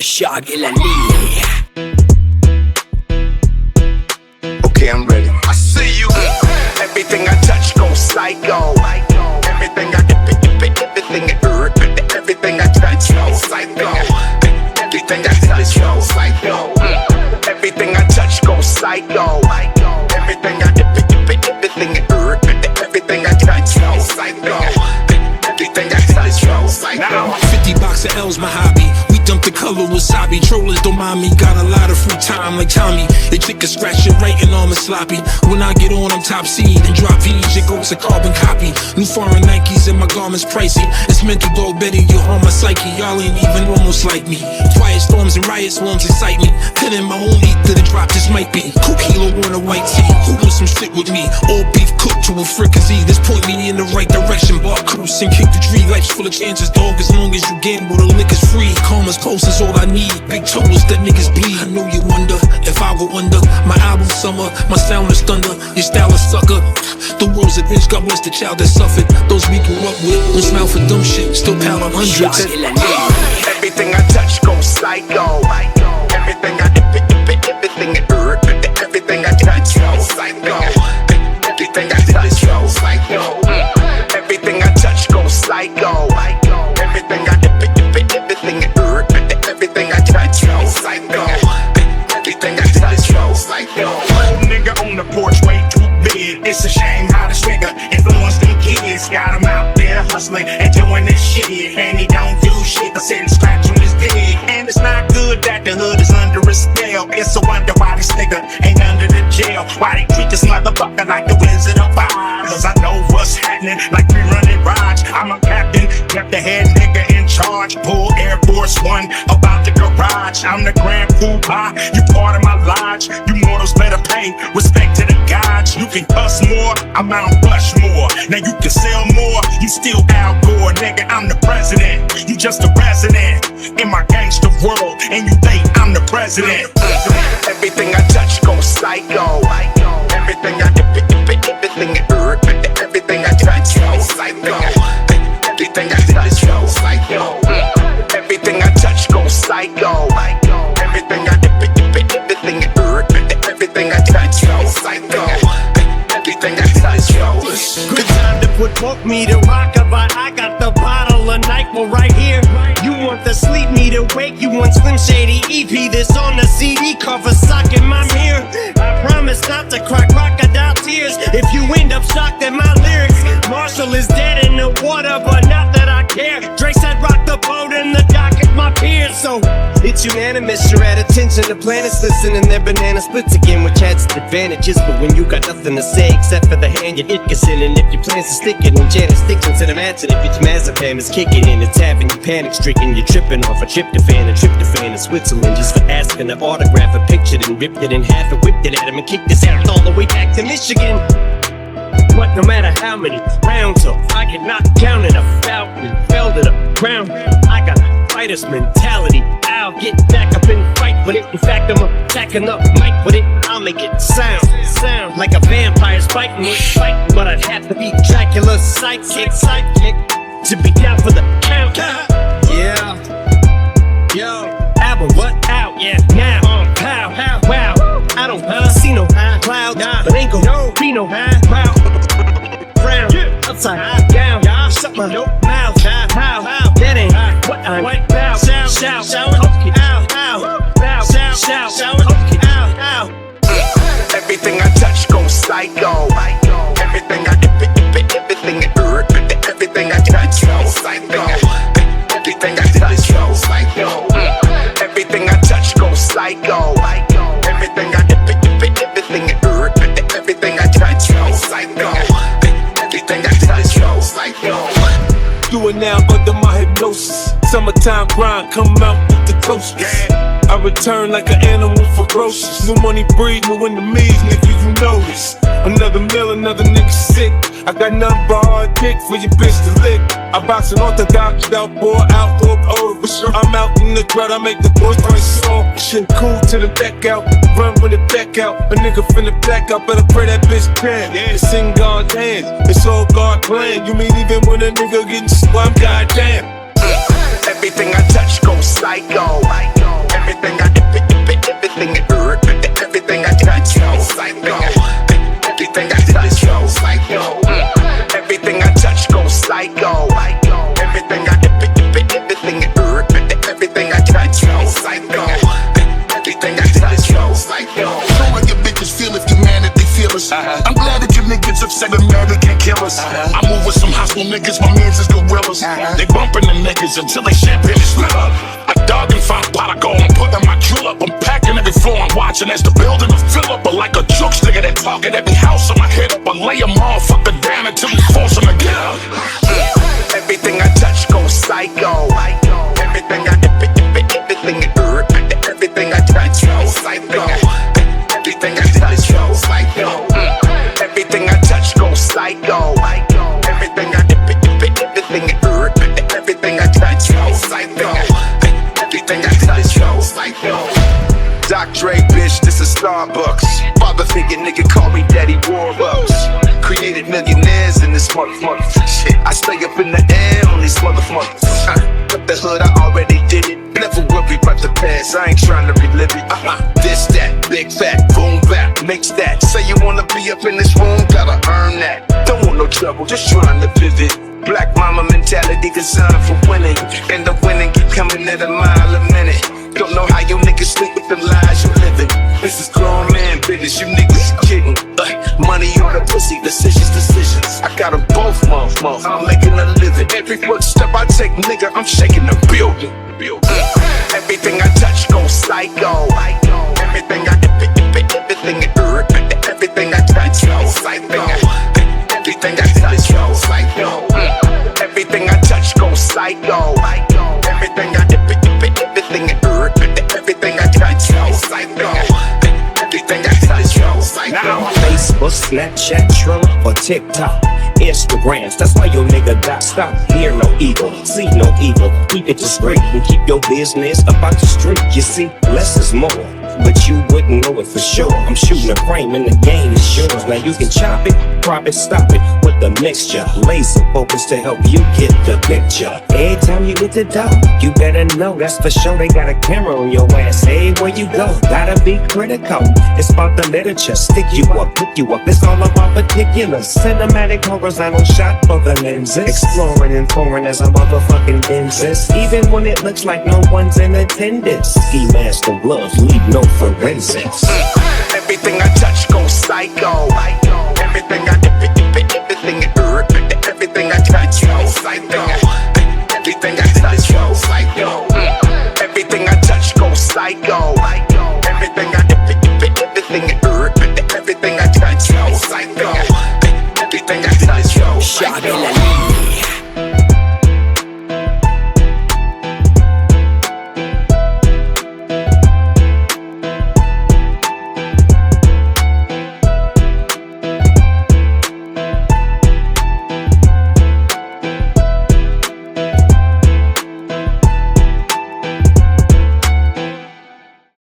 Shaghil Ali. Okay, I'm ready. I see you. Everything I touch goes psycho. Everything I everything I touch goes psycho. Everything I touch goes psycho. Everything I touch goes psycho. Everything I everything I touch goes psycho. Everything I touch goes psycho. 50 box of L's my hobby. We dump the color wasabi. Trollers don't mind me. Got a lot of free time like Tommy. They chick a scratch your writing arm is sloppy. When I get on, I'm top seed and drop V's. It goes a carbon copy. New foreign Nikes and my garments pricey. It's mental dog better, you harm my psyche. Y'all ain't even almost like me. Quiet storms and riot swarms excite me. Pinning my own heat to the drop, this might be 2 kilo on a white tee. Who wants some shit with me? All beef cooked to a fricassee. This point me in the right direction. Bar cruise and kick the tree. Life's full of chances, dog. As long as you gamble, the liquor's free. Karma's close is all I need. Big totals that niggas bleed. I know you wonder if I go under. My album summer, my sound is thunder. Your style is sucker. The world's a bitch, God bless the child that suffered. Those we grew up with, don't smile for dumb shit. Still pal on hundreds. Everything I touch goes psycho. Everything I everything I touch goes psycho. Everything I touch goes psycho. Everything I touch goes psycho. Everything I everything I touch goes psycho. Everything I touch goes psycho. Old nigga on the porch way too big. It's a shame how this nigga influenced them kids. Got him out there hustling and doing this shit, and he don't do shit but sit and scratch on his dick. And it's not good that the hood is under a spell. It's a wonder why this nigga ain't under the jail. Why they treat this motherfucker like the Wizard of Oz? Cause I know what's happening like we running Raj. I'm a captain, kept the head nigga in charge. Pull Air Force One about the garage. I'm the Grand Poobah, you part of my lodge. You mortals better pay respect to the gods. You can cuss more, I'm Mount Rushmore. Now you can sell more, you still Al Gore. Nigga, I'm the president, you just a resident in my gangster world, and you think I'm the president. Everything I touch goes psycho. Everything I everything I touch goes psycho. Everything I touch goes psycho. Everything I touch goes psycho. Everything I everything I touch goes psycho. Everything I touch goes. Good time to put woke me to rock about. I got the bottle of NyQuil right here. You want the sleep me to wake. You want Slim Shady EP. This on the CD cover, socking my mirror. I promise not to cry crocodile tears if you end up shocked at my lyrics. Marshall is dead in the water, but not that I care. Drake said rock the boat and the dock at my peers. So it's unanimous, you're at attention. The planets listening, their banana splits again, which adds advantages. But when you got nothing to say except for the hand you're kissing, and if your plans to stick it, and Janet Stickens and imagine if it's Mazepam is kicking in, it's having you panic stricken. You're tripping off a tryptophan in Switzerland just for asking to autograph a picture, then ripped it in half and whipped it at him and kicked his ass all the way back to Michigan. But no matter how many rounds up, I get knocked down in a fountain and fell to the ground. I got a fighter's mentality. I'll get back up and fight with it. In fact, I'm attacking up Mike with it. I'll make it sound like a vampire's biting me. But I'd have to be Dracula's sidekick to be down for the count. Yeah, yo, album what out? Yeah, now pow, wow. I don't see no cloud, but ain't gon' be no cloud. Brown, upside down, shut my mouth. How? That ain't what I'm about. Shout, ow. Everything I touch goes psycho. Everything I everything I touch goes psycho. Everything I touch goes psycho. Everything I touch goes psycho. Everything I everything I touch goes psycho. Everything I touch goes psycho. You are now under my hypnosis. Summertime grind, come out with the toasters. I return like an animal ferocious. New money breed, new enemies, nigga, you know this. Another meal, another nigga sick. I got nothing but hard dick for your bitch to lick. I box an orthodox out, pour out, over. I'm out in the drought, I make the boys drink song. Shit cool till the back out, run with it back out. A nigga finna black out, better pray that bitch can. It's in God's hands, it's all God plan. You mean even when a nigga getting slammed, goddamn. Everything I touch goes psycho. psycho. Everything I touch goes psycho. Know how your bitches feel if you mad that they feel us. I'm glad that you niggas upset and mad they can't kill us. I move with some hostile niggas, my mans is gorillas. They bumping the niggas until they champagne is split up. I dog and find pot I go, I'm putting my drill up. I'm packing every floor, I'm watching as the building will fill up. But like a jokes nigga that talk at every house on my head up. I lay them all fucker down until we force them to get up. Everything I touch goes psycho. Everything I everything I touch goes psycho. Everything I touch goes psycho. Everything I touch goes psycho. Everything I everything I touch goes psycho. Everything I touch goes psycho. Dr.E, bitch, this is Starbucks. Father figure nigga call me Daddy Warbucks. Created millionaires in this motherfucker. Shit, I stay up in the air on these motherfuckers. Up the hood, I already did it. Never worry about the past, I ain't trying to relive it. This, that, big fat, boom bap, mix that. Say you wanna be up in this room, gotta earn that. Don't want no trouble, just trying to pivot. Black mama mentality designed for winning. And the winning keep coming at a mile a minute. Don't know how you niggas sleep with them lies you living. This is grown man business, you niggas kidding. Money on the pussy, decisions. I got them both, month. I'm making a living. Every footstep I take, nigga, I'm shaking the building. Everything I touch goes psycho. Everything I touch goes psycho. Everything I touch goes psycho. Everything I touch goes psycho. Everything I touch goes psycho. Everything I touch goes psycho. Now Facebook, Snapchat, Triller, or TikTok, Instagrams, that's why your nigga got stop. Hear no evil, see no evil. Keep it discreet and keep your business about the street. You see, less is more, but you wouldn't know it for sure. I'm shooting a frame and the game is yours. Now you can chop it, crop it, stop it with the mixture. Laser focus to help you get the picture. Every time you hit the door, you better know that's for sure. They got a camera on your ass. Hey, where you go? Gotta be critical. It's about the literature, stick you up, pick you up. It's all about particulars. Cinematic horizontal shot for the lenses. Exploring and foreign as a motherfucking dentist. Even when it looks like no one's in attendance. Ski mask of gloves, leave no forensics. Everything I touch goes psycho. Everything I touch goes psycho. Everything I touch goes psycho. Everything I touch goes psycho. Everything I touch goes psycho. Everything I touch goes psycho. Shaghil Ali.